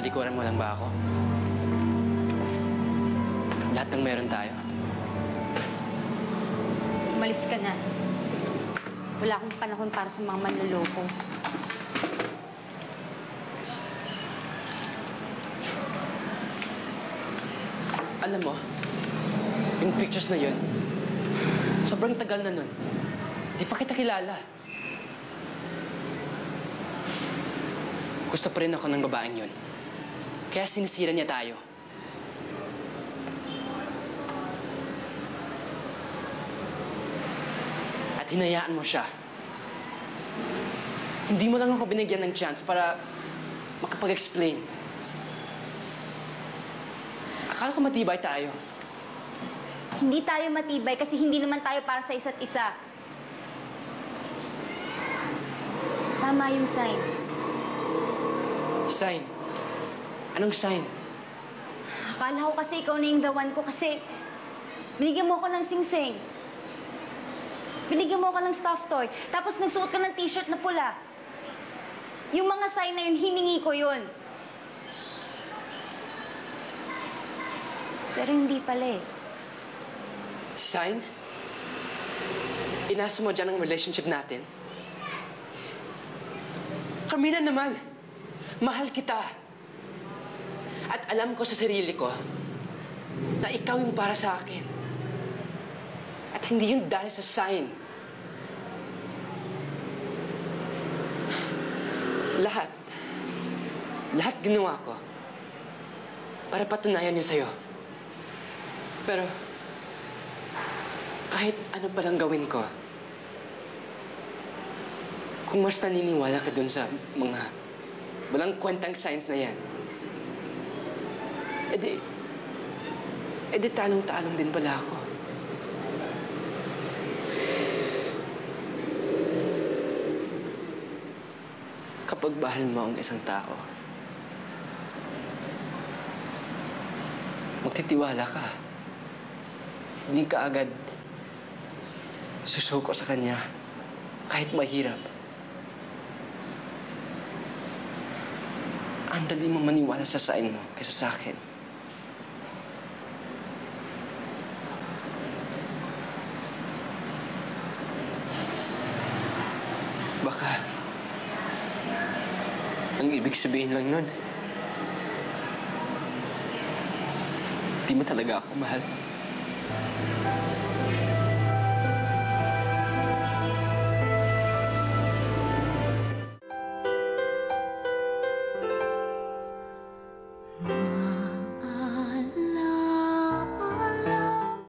Tinalikuran mo lang ba ako? Lahat ng meron tayo. Umalis ka na. Wala akong panahon para sa mga manloloko. Alam mo, yung pictures na yun, sobrang tagal na nun. Di pa kita kilala. Gusto pa rin ako ng babaeng yun. Kaya sinisira niya tayo. At hinayaan mo siya. Hindi mo lang ako binigyan ng chance para makapag-explain. Akala ko matibay tayo. Hindi tayo matibay kasi hindi naman tayo para sa isa't isa. Tama yung sign. Sign? Anong sign? Akala ko kasi ikaw na yung the one ko kasi binigyan mo ako ng sing-sing. Binigyan mo ako ng stuffed toy. Tapos nagsuot ka ng t-shirt na pula. Yung mga sign na yun, hiningi ko yun. Pero hindi pala eh. Sign? Inasa mo dyan ang relationship natin? Carmina naman, mahal kita. At alam ko sa sarili ko na ikaw yung para sa akin. At hindi yun dahil sa sign. Lahat ginawa ko para patunayan yun sa'yo. Pero, kahit ano palang gawin ko, kung mas naniniwala ka dun sa mga walang kwentang signs na yan, edi talong-talong din pala ako. Kapag bahal mo ang isang tao, magtitiwala ka. Hindi ka agad susuko sa kanya kahit mahirap. Ang dali mo maniwala sa sign mo kaysa sa akin. Baka ang ibig sabihin lang nun, di mo talaga ako mahal.